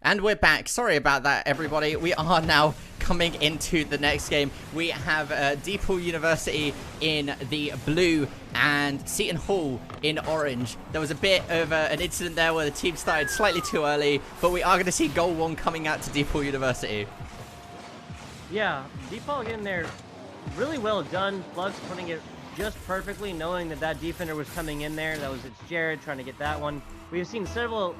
And we're back. Sorry about that, everybody. We are now coming into the next game. We have DePaul University in the blue and Seton Hall in orange. There was a bit of an incident there where the team started slightly too early, but we are going to see goal one coming out to DePaul University. Yeah, DePaul getting there really well done. Flux putting it just perfectly, knowing that that defender was coming in there. That was Jared trying to get that one. We've seen several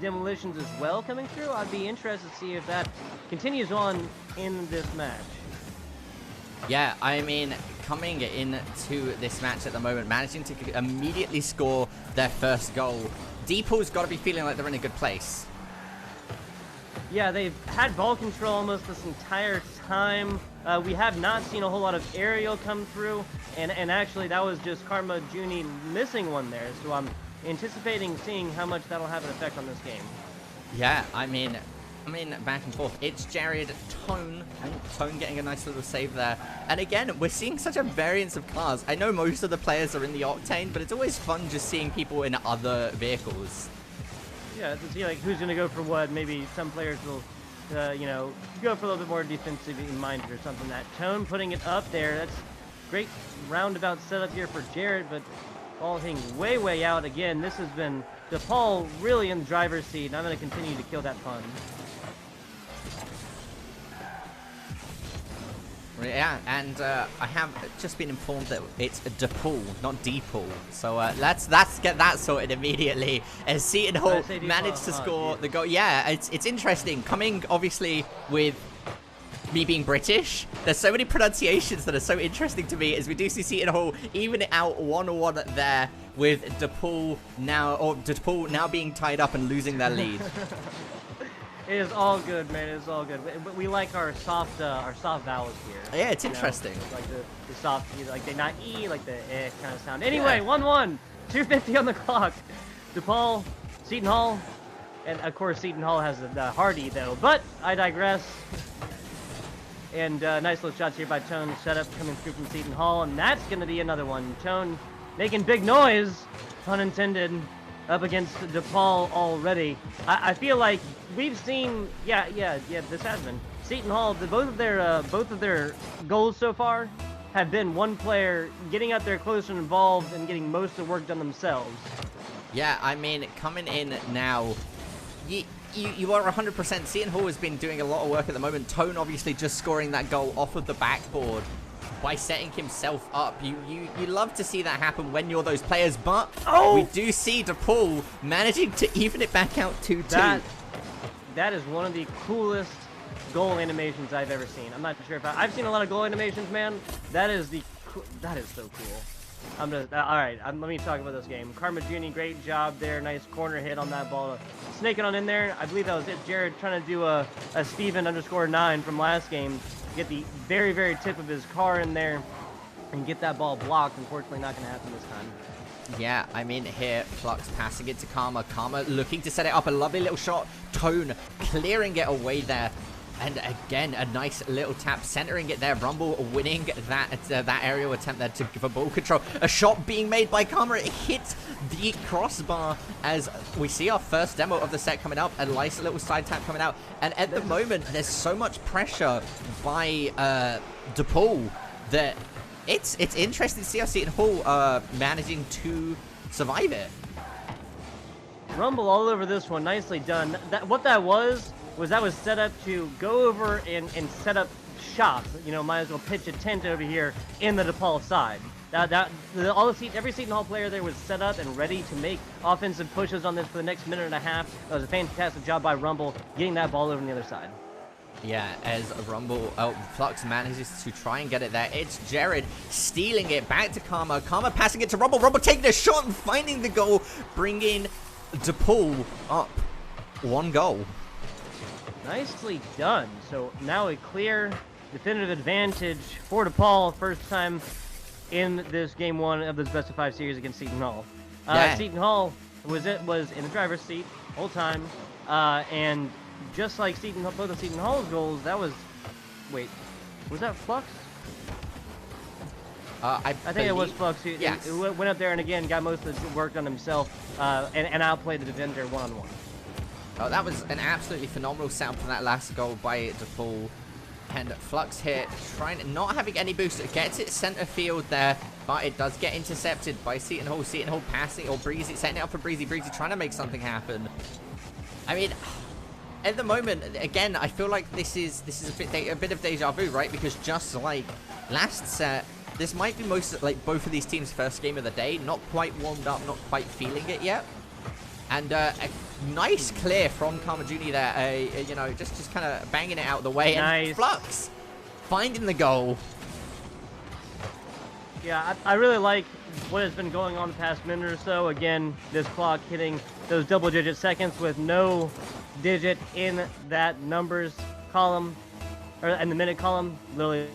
demolitions as well coming through. I'd be interested to see if that continues on in this match. Yeah, I mean, coming into this match at the moment, managing to immediately score their first goal, DePaul's got to be feeling like they're in a good place. Yeah, they've had ball control almost this entire time. We have not seen a whole lot of aerial come through, and actually that was just Karma Juni missing one there, so I'm anticipating seeing how much that'll have an effect on this game. Yeah, I mean back and forth. It's Jared, Tone getting a nice little save there. And again, we're seeing such a variance of cars. I know most of the players are in the Octane, but it's always fun just seeing people in other vehicles. Yeah, to see like who's gonna go for what. Maybe some players will, you know, go for a little bit more defensive minded or something. That Tone putting it up there. That's great roundabout setup here for Jared, but ball hitting way out again. This has been DePaul really in the driver's seat, and I'm gonna continue to kill that fun. Yeah, and I have just been informed that it's DePaul, not DePaul. So let's get that sorted immediately. As Seton Hall managed to score the goal. Yeah, it's interesting. Coming, obviously, with me being British, there's so many pronunciations that are so interesting to me as we do see Seton Hall even out 1-1 there with DePaul now being tied up and losing their lead. It is all good, man. It is all good. But we like our soft vowels here. Yeah, it's interesting. Like the soft, like they not E, like the eh kind of sound. Anyway, 1-1, 2:50 on the clock. DePaul, Seton Hall, and of course Seton Hall has the Hardy though. But I digress. And nice little shots here by Tone. Setup coming through from Seton Hall, and that's gonna be another one. Tone making big noise, pun intended, up against DePaul already. I feel like we've seen, yeah, this has been. Seton Hall, both of their goals so far have been one player getting out there close and involved and getting most of the work done themselves. Yeah, I mean, coming in now, you are 100%. Seton Hall has been doing a lot of work at the moment. Tone obviously just scoring that goal off of the backboard by setting himself up. You love to see that happen when you're those players, but we do see DePaul managing to even it back out 2-2. That is one of the coolest goal animations I've ever seen. I'm not sure if I've seen a lot of goal animations, man. That is so cool. All right, let me talk about this game. Karma Juni, great job there. Nice corner hit on that ball. Snaking on in there. I believe that was it. Jared trying to do a Steven_9 from last game. Get the very tip of his car in there and get that ball blocked. Unfortunately, not going to happen this time. Yeah, I mean, here, Flux passing it to Karma. Karma looking to set it up. A lovely little shot. Tone clearing it away there. And again, a nice little tap, centering it there. Rumble winning that aerial attempt there for ball control. A shot being made by Karma. It hits the crossbar as we see our first demo of the set coming up. A nice little side tap coming out. And at the moment, there's so much pressure by DePaul that it's interesting to see how Seton Hall managing to survive it. Rumble all over this one. Nicely done. What that was set up to go over and set up shop. You know, might as well pitch a tent over here in the DePaul side. Every Seton Hall player there was set up and ready to make offensive pushes on this for the next minute and a half. That was a fantastic job by Rumble getting that ball over on the other side. Yeah, as Flux manages to try and get it there. It's Jared stealing it back to Karma. Karma passing it to Rumble. Rumble taking a shot and finding the goal, bringing DePaul up 1 goal. Nicely done. So now a clear, definitive advantage for DePaul. First time in this game 1 of this best of 5 series against Seton Hall. Seton Hall was in the driver's seat whole time, and just like both of Seton Hall's goals, that was, wait, was that Flux? I think it was Flux. He went up there and again got most of the work done himself, and outplayed the defender one-on-one. Oh, that was an absolutely phenomenal setup for that last goal by DePaul. And Flux here, not having any boost. It gets it center field there, but it does get intercepted by Seton Hall. Seton Hall passing, or Breezy, setting it up for Breezy. Breezy trying to make something happen. I mean, at the moment, again, I feel like this is a bit of deja vu, right? Because just like last set, this might be both of these teams' first game of the day. Not quite warmed up, not quite feeling it yet. And a nice clear from Karma Juni there, you know, just kind of banging it out of the way. Nice. And Flux finding the goal. Yeah, I really like what has been going on the past minute or so. Again, this clock hitting those double-digit seconds with no digit in that numbers column, or in the minute column, literally.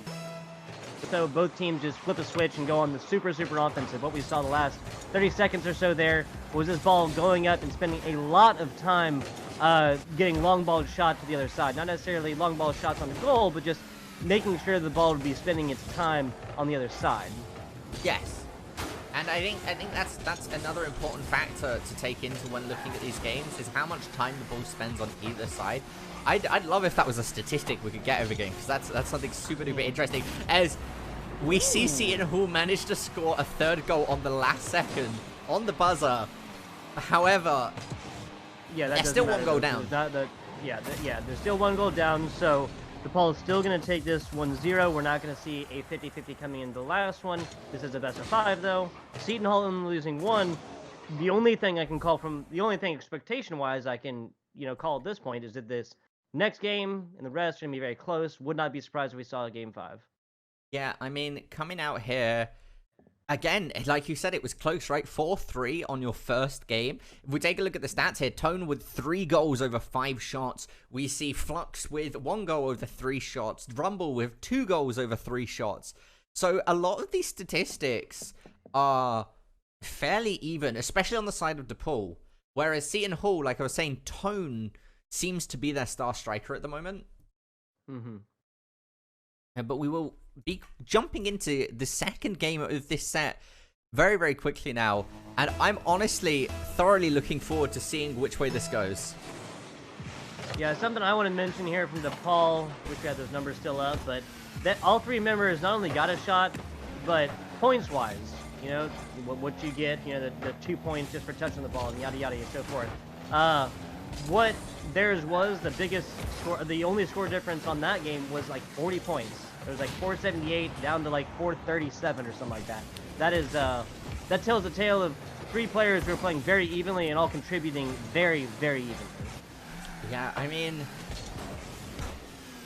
So both teams just flip a switch and go on the super offensive. What we saw the last 30 seconds or so there was this ball going up and spending a lot of time getting long ball shot to the other side. Not necessarily long ball shots on the goal, but just making sure the ball would be spending its time on the other side. Yes. And I think that's another important factor to take into when looking at these games is how much time the ball spends on either side. I'd love if that was a statistic we could get over game, because that's something super duper interesting. As we see Seton Hall manage to score a third goal on the last second on the buzzer. However, yeah, there's still one goal down. There's still one goal down. So DePaul is still going to take this 1-0. We're not going to see a 50-50 coming in the last one. This is a best of 5 though. Seton Hall only losing 1. The only thing expectation-wise I can call at this point is that this next game and the rest are going to be very close. Would not be surprised if we saw a game 5. Yeah, I mean, coming out here, again, like you said, it was close, right? 4-3 on your first game. If we take a look at the stats here, Tone with 3 goals over 5 shots. We see Flux with 1 goal over 3 shots. Rumble with 2 goals over 3 shots. So a lot of these statistics are fairly even, especially on the side of DePaul. Whereas Seton Hall, like I was saying, Tone seems to be their star striker at the moment. Mm-hmm. But we will be jumping into the second game of this set very, very quickly now. And I'm honestly thoroughly looking forward to seeing which way this goes. Yeah, something I want to mention here from DePaul, which we have those numbers still up, but that all 3 members not only got a shot, but points-wise, what you get, the 2 points just for touching the ball and yada yada and so forth. What theirs was, the biggest score, the only score difference on that game was like 40 points. It was like 478 down to like 437 or something like that. That is, that tells the tale of 3 players who are playing very evenly and all contributing very, very evenly. Yeah, I mean,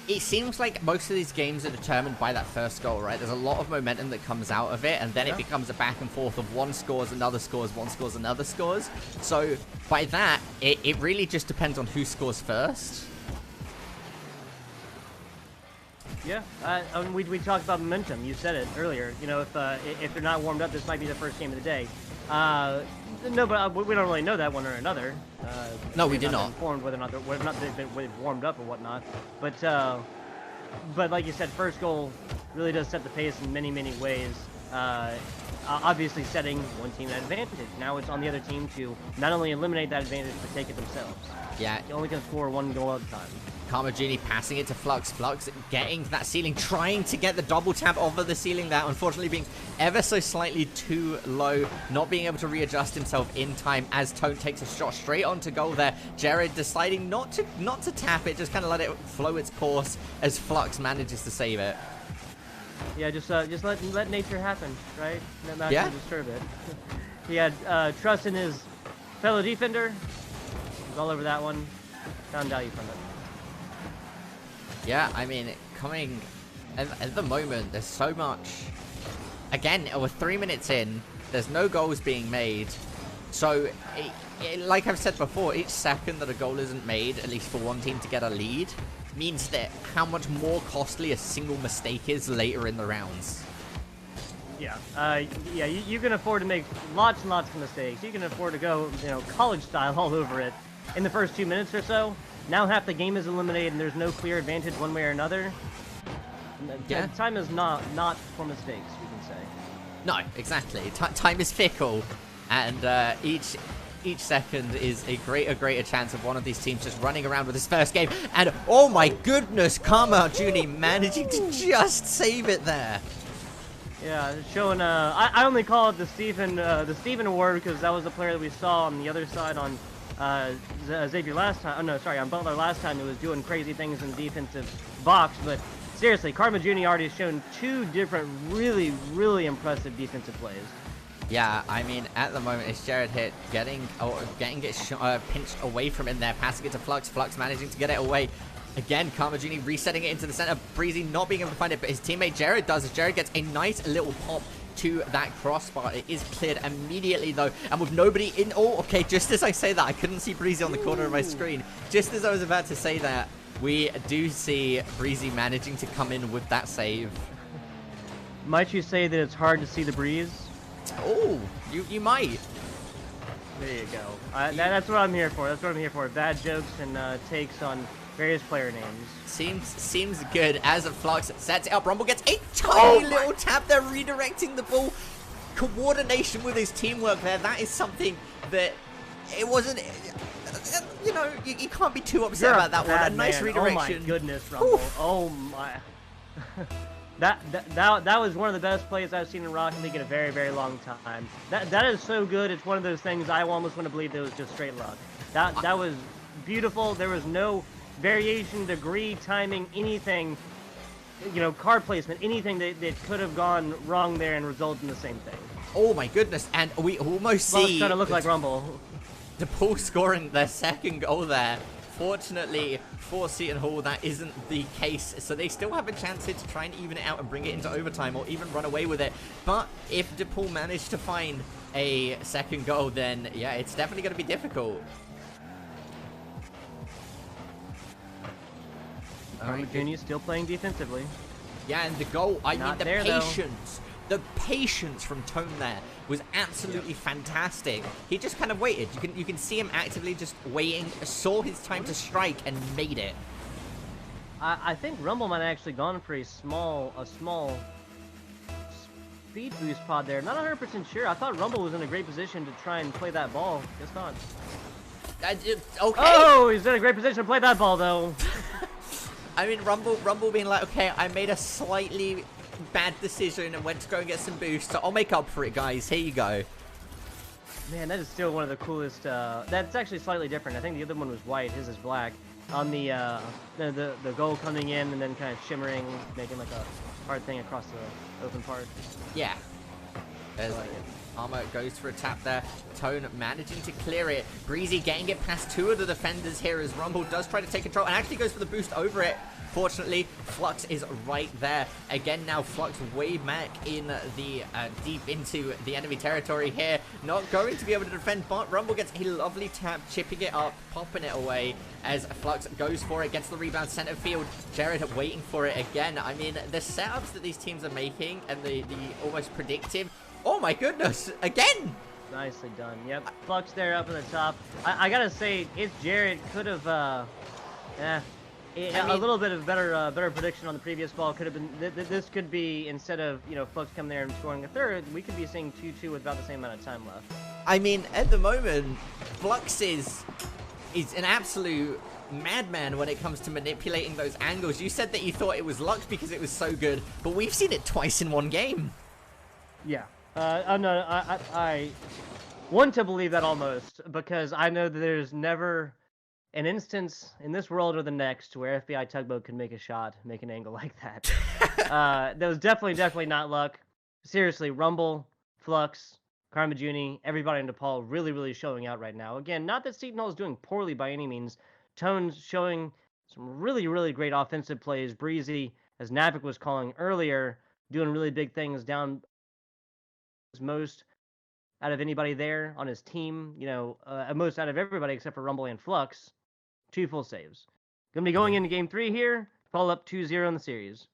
it seems like most of these games are determined by that first goal, right? There's a lot of momentum that comes out of it, and then it becomes a back and forth of one scores, another scores, one scores, another scores. So by that, it really just depends on who scores first. Yeah, we talked about momentum. You said it earlier. If they're not warmed up, this might be the first game of the day. No, but we don't really know that one or another. No, we do not. Informed whether or not they've been warmed up or whatnot. But like you said, first goal really does set the pace in many, many ways. Obviously setting one team an advantage. Now it's on the other team to not only eliminate that advantage, but take it themselves. Yeah. You only can score 1 goal at a time. Karma Juni passing it to Flux. Flux getting to that ceiling, trying to get the double tap over the ceiling there, unfortunately being ever so slightly too low, not being able to readjust himself in time as Tone takes a shot straight onto goal there. Jared deciding not to tap it, just kind of let it flow its course as Flux manages to save it. Yeah, just let nature happen, right? Not yeah. to disturb it. He had trust in his fellow defender. He's all over that one. Found value from it. Yeah, I mean, coming at the moment, there's so much. Again, we're 3 minutes in. There's no goals being made. So, like I've said before, each second that a goal isn't made, at least for one team to get a lead, means that how much more costly a single mistake is later in the rounds. Yeah, you can afford to make lots and lots of mistakes. You can afford to go, college style all over it in the first 2 minutes or so. Now half the game is eliminated and there's no clear advantage one way or another. Yeah. Time is not for mistakes, we can say. No, exactly. Time is fickle, and each each second is a greater chance of one of these teams just running around with this first game. And oh my goodness, Karma Juni managing to just save it there. Yeah, showing. I only call it the Stephen Award because that was the player that we saw on the other side on Xavier last time. Oh no, sorry, on Butler last time. Who was doing crazy things in the defensive box. But seriously, Karma Juni already shown 2 different really impressive defensive plays. Yeah, I mean, at the moment, it's Jared hit getting it pinched away from him there, passing it to Flux. Flux managing to get it away. Again, Karma Juni resetting it into the center. Breezy not being able to find it, but his teammate Jared does. As Jared gets a nice little pop to that crossbar. It is cleared immediately, though, and with nobody in... Oh, okay, just as I say that, I couldn't see Breezy on the corner of my screen. Just as I was about to say that, we do see Breezy managing to come in with that save. Might you say that it's hard to see the breeze? Oh, you might. There you go. That's what I'm here for. That's what I'm here for. Bad jokes and takes on various player names. Seems good as a Flux sets it up. Rumble gets a tiny little tap there, redirecting the ball. Coordination with his teamwork there. That is something that it wasn't... You know, you can't be too upset about that one. A nice redirection. Oh my goodness, Rumble. Oof. Oh my... That was one of the best plays I've seen in Rocket League in a very long time. That is so good. It's one of those things I almost want to believe that was just straight luck. That was beautiful. There was no variation, degree, timing, anything. You know, card placement, anything that could have gone wrong there and resulted in the same thing. Oh my goodness! And we almost see. Trying to look like Rumble. DePaul scoring their second goal there. Fortunately for Seton Hall, that isn't the case, so they still have a chance here to try and even it out and bring it into overtime or even run away with it. But if DePaul managed to find a second goal, then yeah, it's definitely going to be difficult. Karma Juni is still playing defensively. Yeah, and the goal, I mean, the patience. Though. The patience from Tone there was absolutely fantastic. He just kind of waited. You can see him actively just waiting, saw his time to strike, and made it. I think Rumble might have actually gone for a small speed boost pod there. Not 100% sure. I thought Rumble was in a great position to try and play that ball. Guess not. Okay. Oh, he's in a great position to play that ball, though. I mean, Rumble being like, okay, I made a slightly bad decision and went to go and get some boost, so I'll make up for it, guys. Here you go. Man, that is still one of the coolest. That's actually slightly different. I think the other one was white. His is black. On the goal coming in and then kind of shimmering, making like a hard thing across the open part. Yeah. There's Armor goes for a tap there. Tone managing to clear it. Breezy getting it past 2 of the defenders here as Rumble does try to take control and actually goes for the boost over it. Fortunately, Flux is right there. Again, now Flux way back in the deep into the enemy territory here. Not going to be able to defend, but Rumble gets a lovely tap, chipping it up, popping it away as Flux goes for it, gets the rebound center field. Jared waiting for it again. I mean, the setups that these teams are making and the almost predictive. Oh my goodness, again! Nicely done. Yep, Flux there up at the top. I gotta say, if Jared could have, a little bit of better prediction on the previous ball could have been. This could be, instead of Flux coming there and scoring a third, we could be seeing 2-2 with about the same amount of time left. I mean, at the moment, Flux is an absolute madman when it comes to manipulating those angles. You said that you thought it was luck because it was so good, but we've seen it twice in one game. Yeah. No, I want to believe that almost, because I know that there's never an instance in this world or the next where FBI Tugboat can make a shot, make an angle like that. That was definitely not luck. Seriously, Rumble, Flux, Karma Juni, everybody in DePaul really showing out right now. Again, not that Seton Hall is doing poorly by any means. Tone's showing some really great offensive plays. Breezy, as Navik was calling earlier, doing really big things down most out of anybody there on his team, most out of everybody except for Rumble and Flux. 2 full saves. Gonna be going into game 3 here, follow up 2-0 in the series.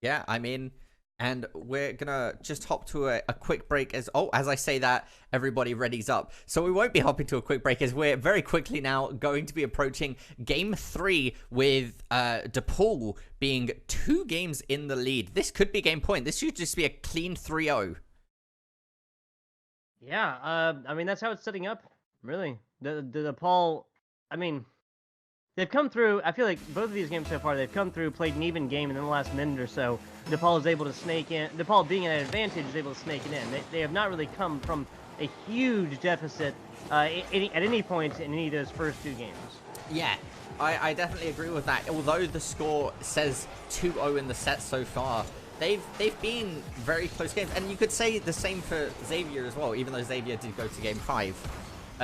Yeah, I mean, and we're gonna just hop to a quick break as I say that, everybody readies up. So we won't be hopping to a quick break as we're very quickly now going to be approaching game 3 with DePaul being 2 games in the lead. This could be game point. This should just be a clean 3-0. Yeah, I mean that's how it's setting up. Really, the DePaul. I mean, they've come through. I feel like both of these games so far, they've come through, played an even game, and in the last minute or so, DePaul is able to snake in. DePaul, being at an advantage, is able to snake it in. They have not really come from a huge deficit at any point in any of those first two games. Yeah, I definitely agree with that. Although the score says 2-0 in the set so far, they've been very close games, and you could say the same for Xavier as well. Even though Xavier did go to Game 5,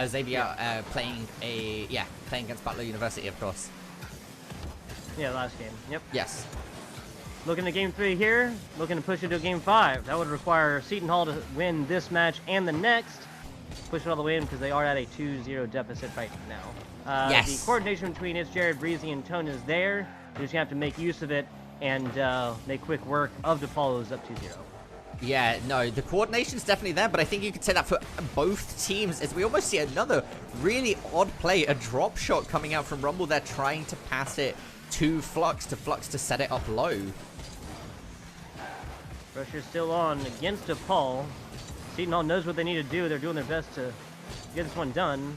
Xavier playing against Butler University, of course. Yeah, last game. Yep. Yes. Looking at Game 3 here, looking to push it to Game 5. That would require Seton Hall to win this match and the next. Push it all the way in because they are at a 2-0 deficit right now. Yes. The coordination between it's Jared, Breezy, and Tone is there. You just have to make use of it and make quick work of DePaul, who's up 2-0. Yeah, no, the coordination's definitely there, but I think you could say that for both teams, as we almost see another really odd play, a drop shot coming out from Rumble. They're trying to pass it to Flux to set it up low. Pressure's still on against DePaul. Seton Hall knows what they need to do. They're doing their best to get this one done.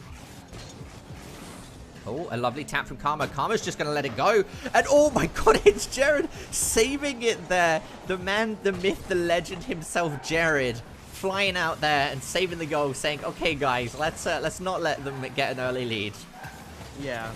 Oh, a lovely tap from Karma. Karma's just going to let it go. And oh my god, it's Jared saving it there. The man, the myth, the legend himself, Jared, flying out there and saving the goal, saying, okay, guys, let's not let them get an early lead. Yeah,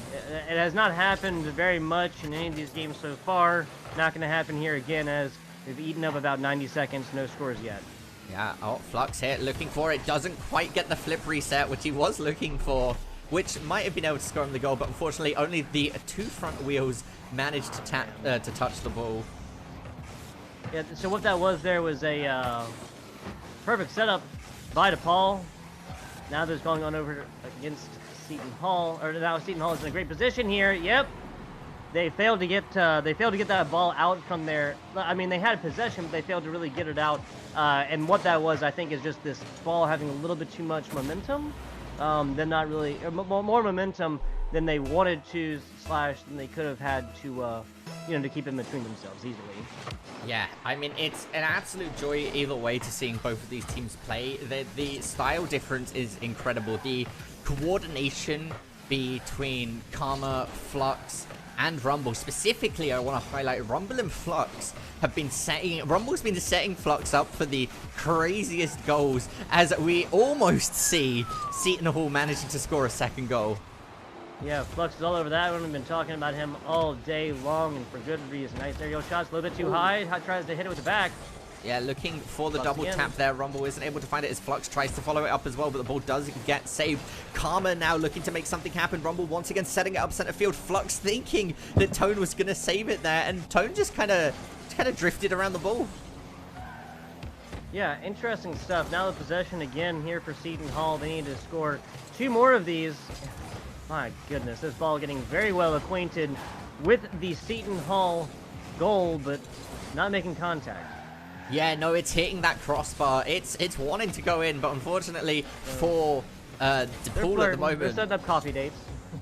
it has not happened very much in any of these games so far. Not going to happen here again, as we've eaten up about 90 seconds, no scores yet. Yeah, oh, Flux here, looking for it. Doesn't quite get the flip reset, which he was looking for, which might have been able to score him the goal, but unfortunately only the two front wheels managed to touch the ball. Yeah, so what that was there was a perfect setup by DePaul. Now there's going on over against Seton Hall, or now Seton Hall is in a great position here. Yep, they failed to get that ball out from their. I mean, they had possession, but they failed to really get it out. And what that was, I think, is just this ball having a little bit too much momentum. Than not really, or more momentum than they wanted to, / than they could have had to, to keep in between themselves easily. Yeah, I mean, it's an absolute joy either way to seeing both of these teams play. The style difference is incredible. The coordination between Karma, Flux, and Rumble. Specifically, I want to highlight Rumble and Flux have been Rumble's been setting Flux up for the craziest goals, as we almost see Seton Hall managing to score a second goal. Yeah, Flux is all over that one. We've been talking about him all day long, and for good reason. Nice aerial shots, a little bit too high. Tries to hit it with the back. Yeah, looking for the Flux double again. tap there. Rumble isn't able to find it as Flux tries to follow it up as well, but the ball does get saved. Karma now looking to make something happen. Rumble once again setting it up center field. Flux thinking that Tone was going to save it there, and Tone just kind of drifted around the ball. Yeah, interesting stuff. Now the possession again here for Seton Hall. They need to score 2 more of these. My goodness, this ball getting very well acquainted with the Seton Hall goal, but not making contact. Yeah, no, it's hitting that crossbar. It's wanting to go in, but unfortunately for DePaul at the moment. They're setting up coffee dates.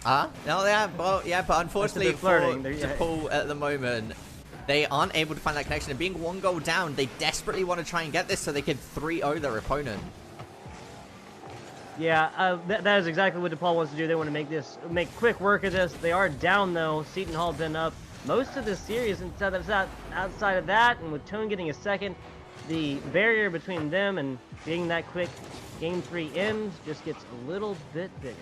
No, yeah, but unfortunately for DePaul at the moment, they aren't able to find that connection. And being 1 goal down, they desperately want to try and get this so they can 3-0 their opponent. Yeah, that is exactly what DePaul wants to do. They want to make quick work of this. They are down though. Seton Hall been up most of this series, and outside of that, and with Tone getting a second, the barrier between them and getting that quick Game 3 end just gets a little bit bigger.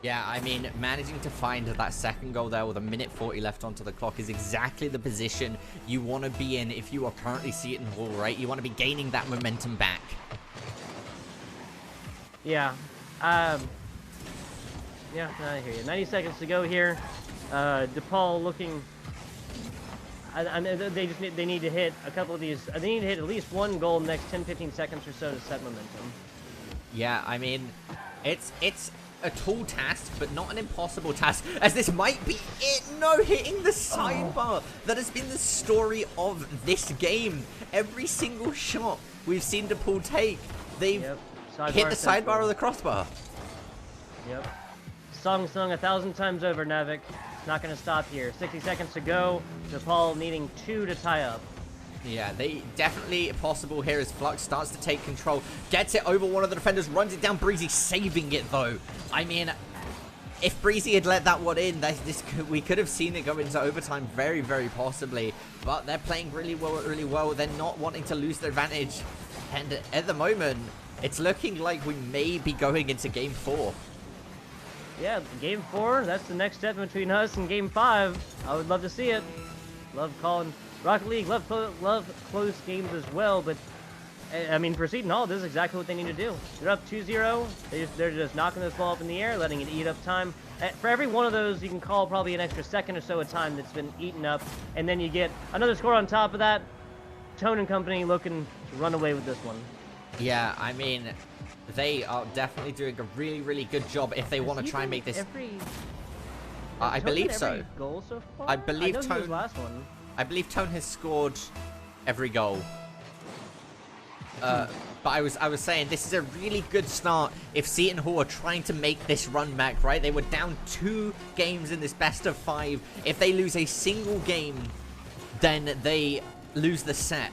Yeah, I mean, managing to find that second goal there with 1:40 left onto the clock is exactly the position you want to be in if you are currently Seton Hall, right? You want to be gaining that momentum back. Yeah. Yeah, I hear you. 90 seconds to go here. DePaul looking. They need to hit a couple of these. They need to hit at least 1 goal in the next 10-15 seconds or so to set momentum. Yeah, I mean, it's a tall task, but not an impossible task, as this might be it. No, hitting the sidebar. That has been the story of this game. Every single shot we've seen DePaul take, they've hit the sidebar or the crossbar. Yep. Sung 1,000 times over, Navik. Not going to stop here. 60 seconds to go. DePaul needing 2 to tie up. Yeah, they definitely possible here as Flux starts to take control. Gets it over one of the defenders, runs it down. Breezy saving it, though. I mean, if Breezy had let that one in, we could have seen it go into overtime very, very possibly. But they're playing really well, really well. They're not wanting to lose their advantage. And at the moment, it's looking like we may be going into Game 4. Yeah, Game 4, that's the next step between us and Game 5. I would love to see it. Love calling Rocket League, love close games as well, but I mean, for Seton Hall, this is exactly what they need to do. They're up 2-0. They're just knocking this ball up in the air, letting it eat up time. For every one of those, you can call probably an extra second or so of time that's been eaten up, and then you get another score on top of that. Tone and company looking to run away with this one. Yeah, I mean, they are definitely doing a really, really good job if they want to try and make this. I believe so. Goal so far? I believe Tone. Last one. I believe Tone has scored every goal. But I was saying this is a really good start if Seton Hall are trying to make this run back, right? They were down 2 games in this best of 5. If they lose a single game, then they lose the set.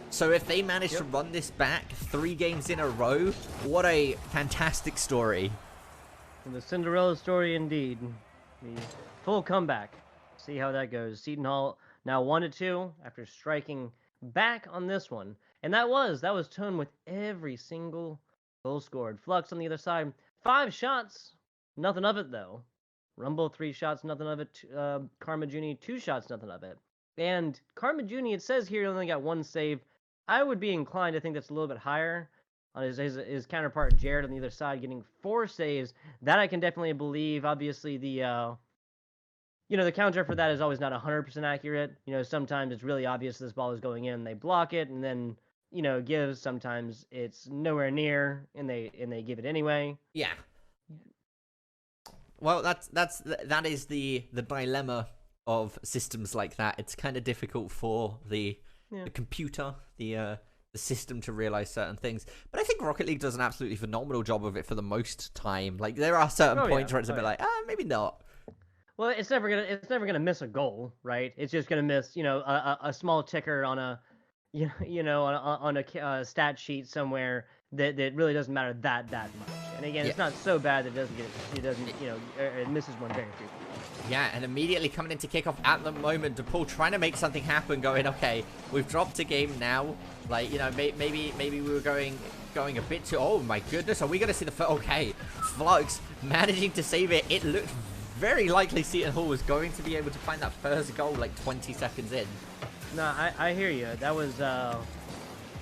So if they manage to run this back 3 games in a row, what a fantastic story. The Cinderella story indeed. The full comeback. See how that goes. Seton Hall now 1-2 after striking back on this one. And that was Tone with every single goal scored. Flux on the other side, 5 shots, nothing of it though. Rumble 3 shots, nothing of it. Karma Juni 2 shots, nothing of it. And Karma Juni, it says here he only got 1 save. I would be inclined to think that's a little bit higher on his counterpart Jared on the other side getting 4 saves. That I can definitely believe. Obviously the the counter for that is always not 100% accurate. Sometimes it's really obvious this ball is going in, they block it, and then gives. Sometimes it's nowhere near, and they give it anyway. Yeah. Well, that is the dilemma of systems like that. It's kind of difficult for the computer, the system to realize certain things. But I think Rocket League does an absolutely phenomenal job of it for the most time. Like there are certain points where it's a bit like, maybe not. Well, it's never gonna miss a goal, right? It's just gonna miss, a small ticker on a, on a stat sheet somewhere that really doesn't matter that much. And again, it's not so bad that it misses one very frequently. Yeah, and immediately coming into kickoff at the moment, DePaul trying to make something happen, going, okay, we've dropped a game now. Like, maybe we were going a bit too. Oh my goodness, are we gonna see the okay? Flux managing to save it. It looked very likely Seton Hall was going to be able to find that first goal like 20 seconds in. No, I hear you. That was that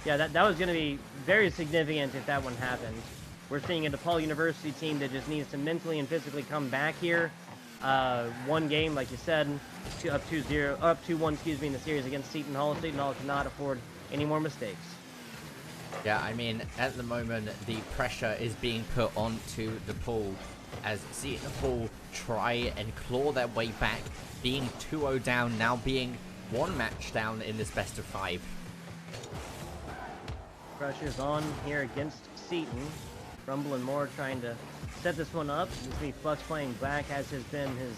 was going to be very significant if that one happened. We're seeing a DePaul University team that just needs to mentally and physically come back here. One game, like you said, up 2-1, excuse me, in the series against Seton Hall. Seton Hall cannot afford any more mistakes. Yeah, I mean, at the moment, the pressure is being put onto DePaul as Seton Hall try and claw their way back, being 2-0 down, now being 1 match down in this best of 5. Pressure's on here against Seton. Rumble and Moore trying to set this one up. You see Flux playing back, as has been his,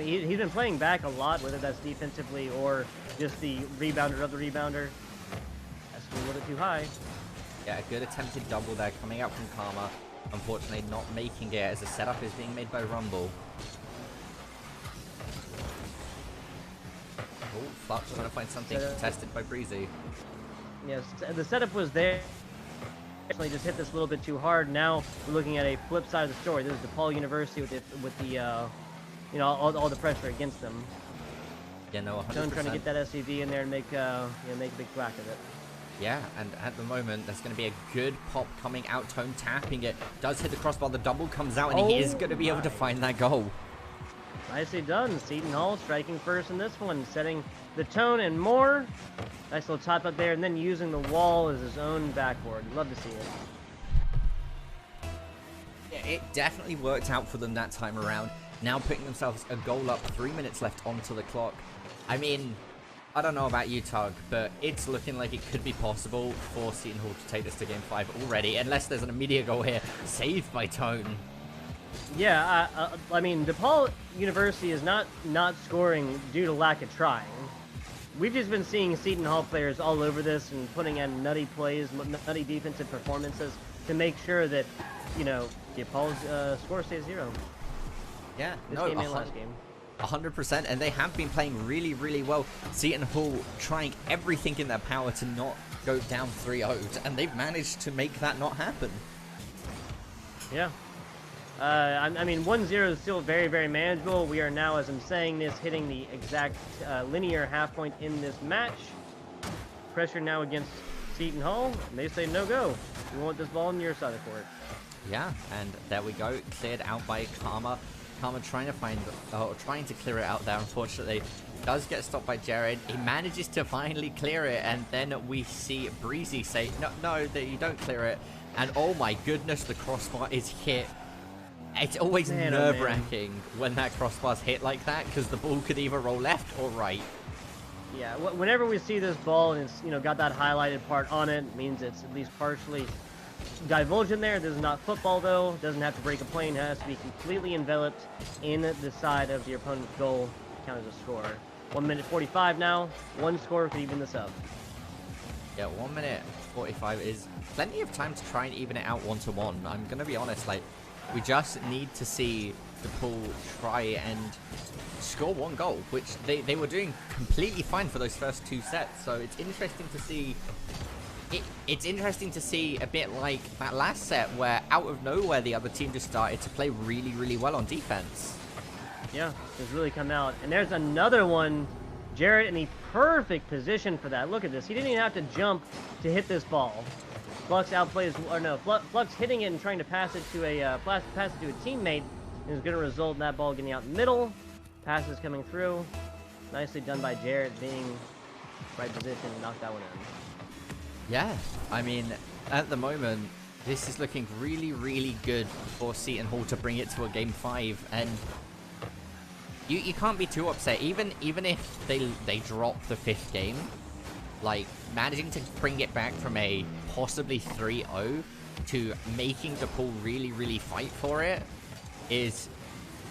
he's been playing back a lot, whether that's defensively or just the rebounder of the rebounder. That's a little bit too high. Yeah, a good attempted double there coming out from Karma. Unfortunately, not making it as the setup is being made by Rumble. Oh, Flux trying to find something contested by Breezy. Yes, the setup was there. Actually, just hit this a little bit too hard. Now we're looking at a flip side of the story. This is DePaul University with the all the pressure against them. Yeah, no, 100%. Tone trying to get that SUV in there and make a big whack of it. Yeah, and at the moment, there's going to be a good pop coming out. Tone tapping it. Does hit the crossbar. The double comes out, and he is going to be able to find that goal. Nicely done. Seton Hall striking first in this one, setting the tone and more. Nice little top up there, and then using the wall as his own backboard. Love to see it. Yeah, it definitely worked out for them that time around. Now putting themselves a goal up, 3 minutes left onto the clock. I mean, I don't know about you, Tug, but it's looking like it could be possible for Seton Hall to take this to Game 5 already, unless there's an immediate goal here, saved by Tone. Yeah, I mean, DePaul University is not scoring due to lack of trying. we've just been seeing Seton Hall players all over this and putting in nutty plays, nutty defensive performances to make sure that, you know, DePaul's score stays 0. Yeah, This no, game and last game. 100%, and they have been playing really, really well. Seton Hall trying everything in their power to not go down 3-0, and they've managed to make that not happen. Yeah. I mean, 1-0 is still very, very manageable. We are now, as I'm saying this, hitting the exact linear half point in this match. Pressure now against Seton Hall, and they say no go. We want this ball on your side of the court. Yeah, and there we go, cleared out by Karma. Karma trying to trying to clear it out there, unfortunately. Does get stopped by Jared. He manages to finally clear it, and then we see Breezy say, no, that you don't clear it. And oh my goodness, the crossbar is hit. It's always nerve-wracking when that crossbar's hit like that, because the ball could either roll left or right. Yeah, whenever we see this ball and it's, you know, got that highlighted part on it, it means it's at least partially divulged there. This is not football, though. Doesn't have to break a plane. It has to be completely enveloped in the side of your opponent's goal to count as a score. 1 minute 45 now. One score could even this up. Yeah, 1 minute 45 is plenty of time to try and even it out 1-1. I'm going to be honest, like, we just need to see DePaul try and score 1 goal, which they were doing completely fine for those first 2 sets. So it's interesting to see. It's interesting to see a bit like that last set where out of nowhere the other team just started to play really, really well on defense. Yeah, it's really come out. And there's another one. Jared in the perfect position for that. Look at this. He didn't even have to jump to hit this ball. Flux outplays, or no, Flux hitting it and trying to pass it to a teammate is going to result in that ball getting out in the middle. Passes coming through. Nicely done by Jared, being right position and knocked that one in. Yeah, I mean, at the moment, this is looking really, really good for Seton Hall to bring it to a game 5, and you can't be too upset. Even if they drop the 5th game, like, managing to bring it back from a possibly 3-0 to making DePaul really, really fight for it is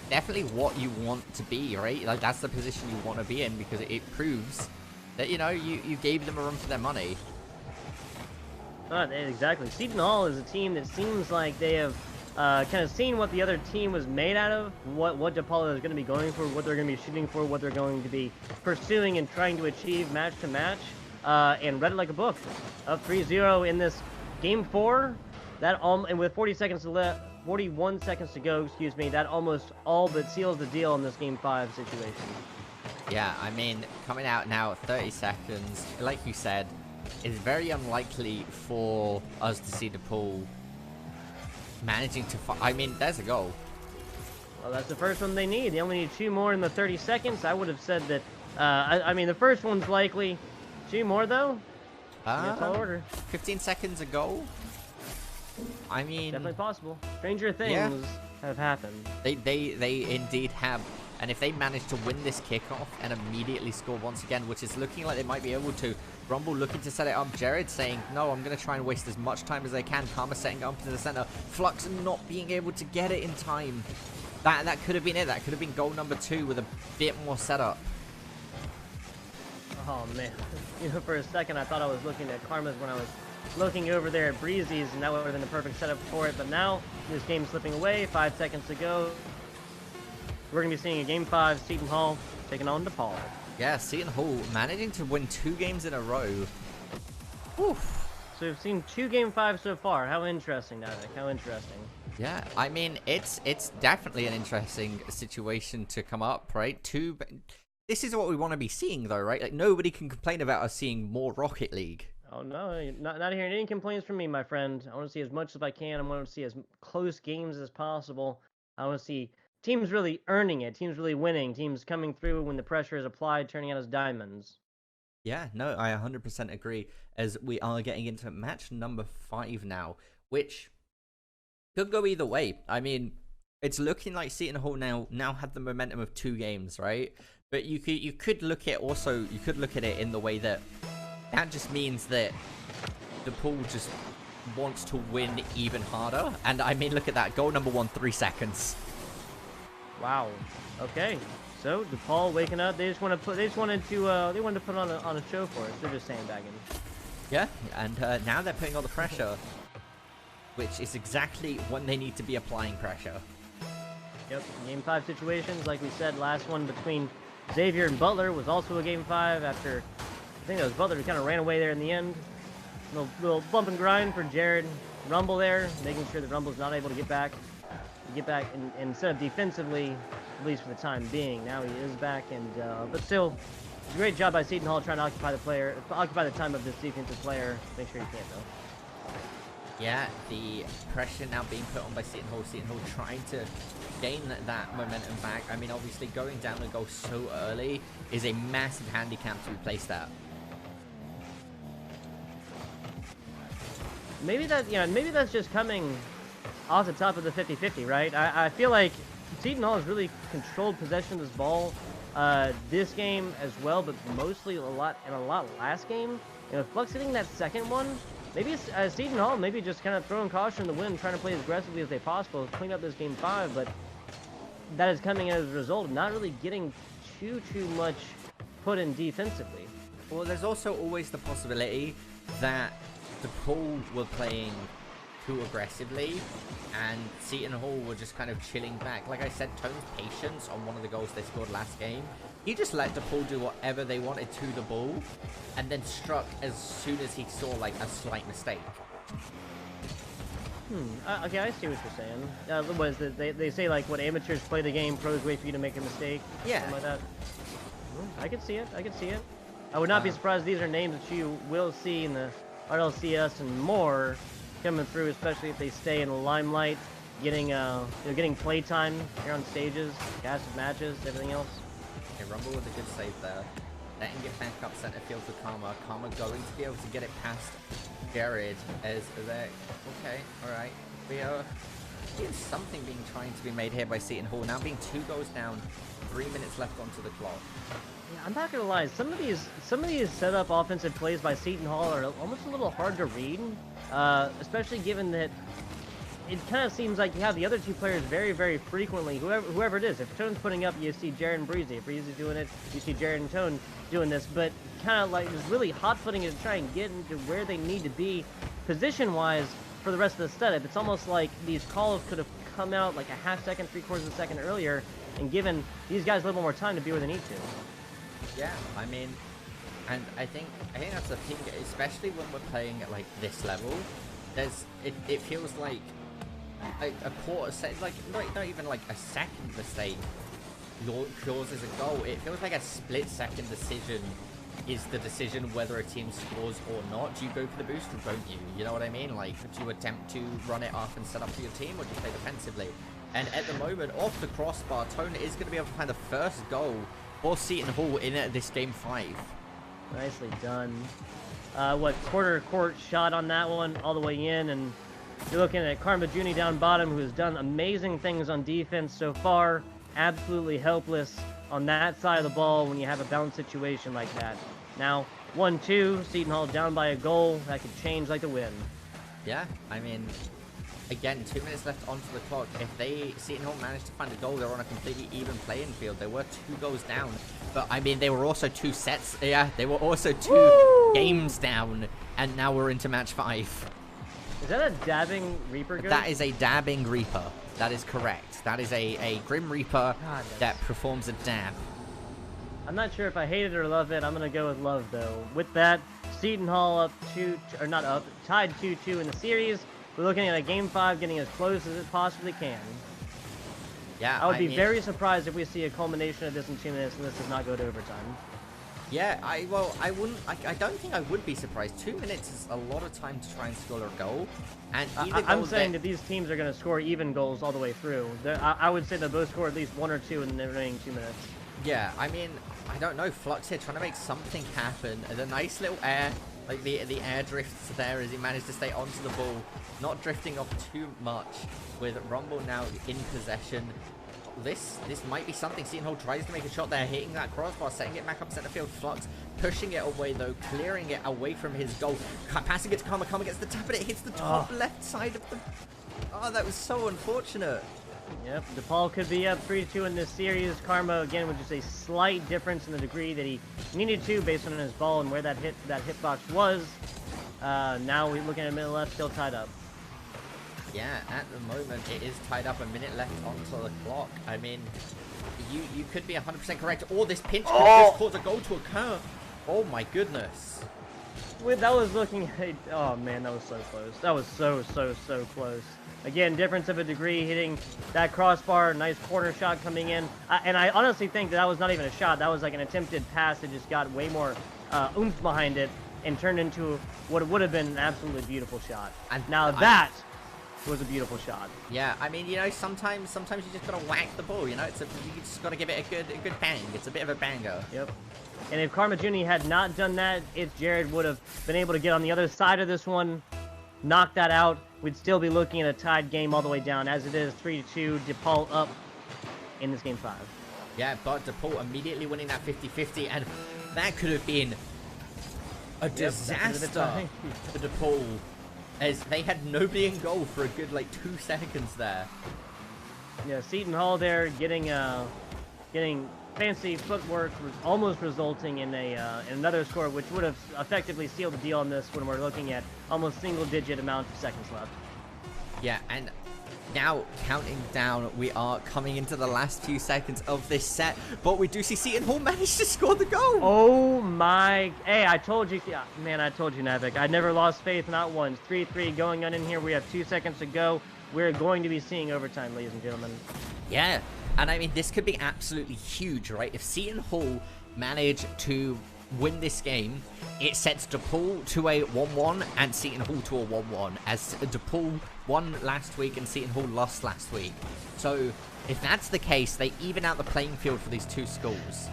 definitely what you want to be, right? Like, that's the position you want to be in, because it proves that, you know, you gave them a run for their money. Exactly. Seton Hall is a team that seems like they have kind of seen what the other team was made out of, what DePaul is going to be going for, what they're going to be shooting for, what they're going to be pursuing and trying to achieve match to match, and read it like a book. Up 3-0 in this game 4, and with 41 seconds to go, excuse me, that almost all but seals the deal in this game 5 situation. Yeah, I mean, coming out now at 30 seconds, like you said, it's very unlikely for us to see DePaul managing to I mean, there's a goal. Well, that's the first one they need. They only need 2 more in the 30 seconds. I would have said that, I mean, the first one's likely. 2 more, though? That's all order. 15 seconds a goal? I mean... Definitely possible. Stranger things have happened. They indeed have. And if they manage to win this kickoff and immediately score once again, which is looking like they might be able to, Rumble looking to set it up, Jared saying, no, I'm going to try and waste as much time as I can, Karma setting up into the center, Flux not being able to get it in time. That could have been it. That could have been goal number 2 with a bit more setup. Oh, man. You know, for a second, I thought I was looking at Karma's when I was looking over there at Breezy's, and that would have been the perfect setup for it. But now, this game's slipping away. 5 seconds to go. We're going to be seeing a Game 5, Seton Hall taking on DePaul. Yeah, Seton Hall managing to win 2 games in a row. Oof. So we've seen 2 Game 5s so far. How interesting, Davik. How interesting. Yeah, I mean, it's definitely an interesting situation to come up, right? This is what we want to be seeing, though, right? Like, nobody can complain about us seeing more Rocket League. Oh, no. Not hearing any complaints from me, my friend. I want to see as much as I can. I want to see as close games as possible. I want to see teams really earning it, teams really winning, teams coming through when the pressure is applied, turning out as diamonds. Yeah, no, I 100% agree, as we are getting into match number 5 now, which could go either way. I mean, it's looking like Seton Hall now have the momentum of 2 games, right? But you could look at it in the way that just means that DePaul just wants to win even harder. And I mean, look at that, goal number 1, 3 seconds. Wow. Okay. So DePaul waking up. They wanted to put on a show for us. They're just sandbagging. Yeah, and now they're putting all the pressure, which is exactly when they need to be applying pressure. Yep. Game 5 situations, like we said, last one between Xavier and Butler was also a Game 5 after, I think it was Butler who kind of ran away there in the end. Little bump and grind for Jared. Rumble there, making sure that Rumble's not able to get back. And instead of defensively, at least for the time being. Now he is back, and but still, it's a great job by Seton Hall trying to occupy the time of this defensive player. Make sure he can't though. Yeah, the pressure now being put on by Seton Hall. Seton Hall trying to gain that momentum back. I mean, obviously going down a goal so early is a massive handicap to replace that. Maybe that's just coming off the top of the 50-50, right? I feel like Seton Hall has really controlled possession of this ball this game as well, but mostly a lot last game. You know, Flux hitting that second one, maybe it's Seton Hall maybe just kind of throwing caution in the wind, trying to play as aggressively as they possible, clean up this Game 5, but that is coming as a result of not really getting too much put in defensively. Well, there's also always the possibility that DePaul were playing too aggressively and Seton Hall were just kind of chilling back. Like I said, Tone's patience on one of the goals they scored last game, he just let DePaul do whatever they wanted to the ball and then struck as soon as he saw like a slight mistake. Okay, I see what you're saying. What is it? They say like when amateurs play the game, pros wait for you to make a mistake. Yeah. Something like that. I can see it. I would not be surprised these are names that you will see in the RLCS and more coming through, especially if they stay in the limelight, getting play time here on stages, gassed matches, everything else. Okay, Rumble with a good save there. Letting it back up center field for Karma. Karma going to be able to get it past Jared as they... Okay, alright. We are... There's something being trying to be made here by Seton Hall. Now being 2 goals down, 3 minutes left onto the clock. Yeah, I'm not gonna lie. Some of these setup offensive plays by Seton Hall are almost a little hard to read, especially given that it kind of seems like you have the other 2 players very frequently. Whoever it is, if Tone's putting up, you see Jared and Breezy. If Breezy's doing it, you see Jared and Tone doing this. But kind of like just really hot footing it to try and get into where they need to be position-wise for the rest of the setup. It's almost like these calls could have come out like a half second, 3/4 of a second earlier, and given these guys a little more time to be where they need to. Yeah, I mean, and I think that's the thing, especially when we're playing at like this level. It feels like a quarter second, like not even like a second mistake causes a goal. It feels like a split-second decision is the decision whether a team scores or not. Do you go for the boost or don't you? You know what I mean? Like, do you attempt to run it off and set up for your team, or do you play defensively? And at the moment, off the crossbar, Tone is going to be able to find the first goal for Seton Hall in this Game 5. Nicely done. Quarter court shot on that one, all the way in, and you're looking at Karma Juni down bottom, who has done amazing things on defense so far. Absolutely helpless on that side of the ball when you have a balanced situation like that. Now, 1-2, Seton Hall down by a goal. That could change like the wind. Yeah, I mean, again, 2 minutes left onto the clock. If Seton Hall managed to find a goal, they're on a completely even playing field. They were 2 goals down, but I mean, they were also 2 sets. Yeah, they were also 2 games down, and now we're into match 5. Is that a dabbing Reaper ghost? That is a dabbing Reaper. That is correct. That is a Grim Reaper that performs a dab. I'm not sure if I hate it or love it. I'm going to go with love, though. With that, Seton Hall tied 2-2 in the series. We're looking at a Game 5 getting as close as it possibly can. Yeah, I would be very surprised if we see a culmination of this in 2 minutes and this does not go to overtime. Yeah, I don't think I would be surprised. 2 minutes is a lot of time to try and score a goal. And I'm saying that these teams are going to score even goals all the way through. I would say they'll both score at least 1 or 2 in the remaining 2 minutes. Yeah, I mean, I don't know. Flux here trying to make something happen. And a nice little air, like the air drifts there as he managed to stay onto the ball. Not drifting off too much, with Rumble now in possession. This might be something. Seton Hall tries to make a shot there, hitting that crossbar, setting it back up center field. Flux pushing it away though, clearing it away from his goal, passing it to Karma. Karma gets the tap and it hits the top left side of the... Oh, that was so unfortunate. Yep, DePaul could be up 3-2 in this series. Karma, again, with just a slight difference in the degree that he needed to based on his ball and where that hitbox was. Now we're looking at middle left, still tied up. Yeah, at the moment, it is tied up, a minute left onto the clock. I mean, you could be 100% correct, or this pinch could just cause a goal to occur. Oh my goodness. That was looking, oh man, that was so close. That was so close. Again, difference of a degree, hitting that crossbar, nice corner shot coming in. And I honestly think that was not even a shot. That was like an attempted pass that just got way more oomph behind it and turned into what would have been an absolutely beautiful shot. And now that was a beautiful shot. Yeah, I mean, you know, sometimes you just gotta whack the ball, you know, you just gotta give it a good bang. It's a bit of a banger. Yep. And if Karma Juni had not done that, if Jared would have been able to get on the other side of this one, knock that out, we'd still be looking at a tied game all the way down. As it is, 3-2, DePaul up in this game 5. Yeah, but DePaul immediately winning that 50-50, and that could have been a disaster for DePaul, as they had nobody in goal for a good, like, 2 seconds there. Yeah, Seton Hall there getting fancy footwork, almost resulting in another score, which would have effectively sealed the deal on this when we're looking at almost single-digit amount of seconds left. Yeah, and now counting down, we are coming into the last few seconds of this set, but we do see Seton Hall manage to score the goal. Oh my! Hey, I told you, man, I told you, Navik. I never lost faith, not once. 3-3 going on in here. We have 2 seconds to go. We're going to be seeing overtime, ladies and gentlemen. Yeah. And I mean, this could be absolutely huge, right? If Seton Hall manage to win this game, it sets DePaul to a 1-1 and Seton Hall to a 1-1, as DePaul won last week and Seton Hall lost last week. So if that's the case, they even out the playing field for these two schools.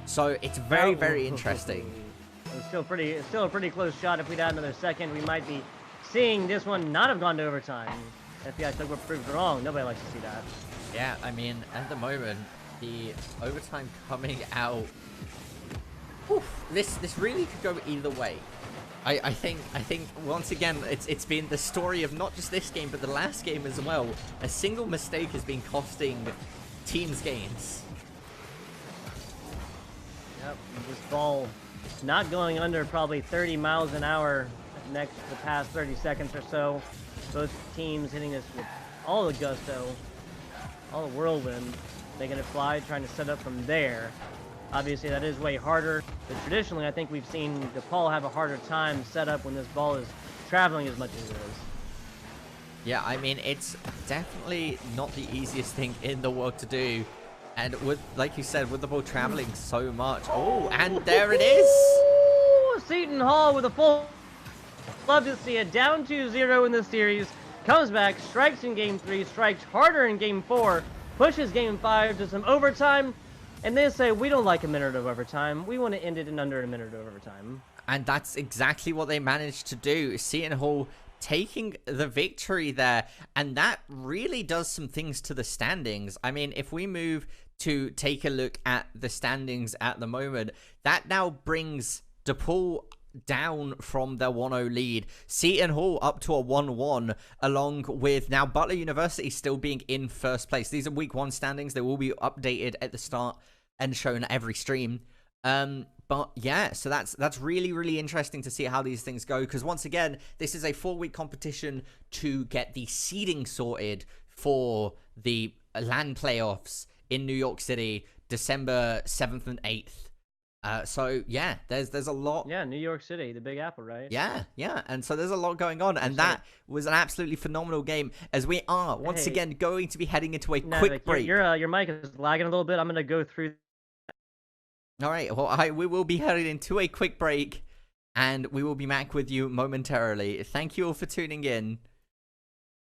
So it's very interesting. It's still a pretty close shot. If we'd had another second, we might be seeing this one not have gone to overtime. FBI took what proved wrong. Nobody likes to see that. Yeah, I mean, at the moment, the overtime coming out, this really could go either way. I think once again, it's been the story of not just this game, but the last game as well. A single mistake has been costing teams gains. Yep, this ball not going under probably 30 miles an hour the past 30 seconds or so. Both teams hitting this with all the gusto. All the whirlwind, making it fly, trying to set up from there. Obviously, that is way harder, but traditionally, I think we've seen DePaul have a harder time set up when this ball is traveling as much as it is. Yeah, I mean, it's definitely not the easiest thing in the world to do. And with, like you said, with the ball traveling so much. Oh, and there it is! Seton Hall with a full... Love to see it. Down 2-0 in this series. Comes back, strikes in game 3, strikes harder in game 4, pushes game 5 to some overtime, and they say, we don't like a minute of overtime. We want to end it in under a minute of overtime. And that's exactly what they managed to do. Seton Hall taking the victory there, and that really does some things to the standings. I mean, if we move to take a look at the standings at the moment, that now brings DePaul down from their 1-0 lead. Seton Hall up to a 1-1, along with now Butler University still being in first place. These are week 1 standings. They will be updated at the start and shown at every stream. But yeah, so that's really interesting to see how these things go, because once again, this is a 4-week competition to get the seeding sorted for the LAN playoffs in New York City, December 7th and 8th. So yeah, there's a lot. Yeah, New York City, the Big Apple, right? Yeah, and so there's a lot going on, and that was an absolutely phenomenal game. As we are once again going to be heading into a quick break. Your mic is lagging a little bit. I'm gonna go through. All right, well, we will be heading into a quick break, and we will be back with you momentarily. Thank you all for tuning in.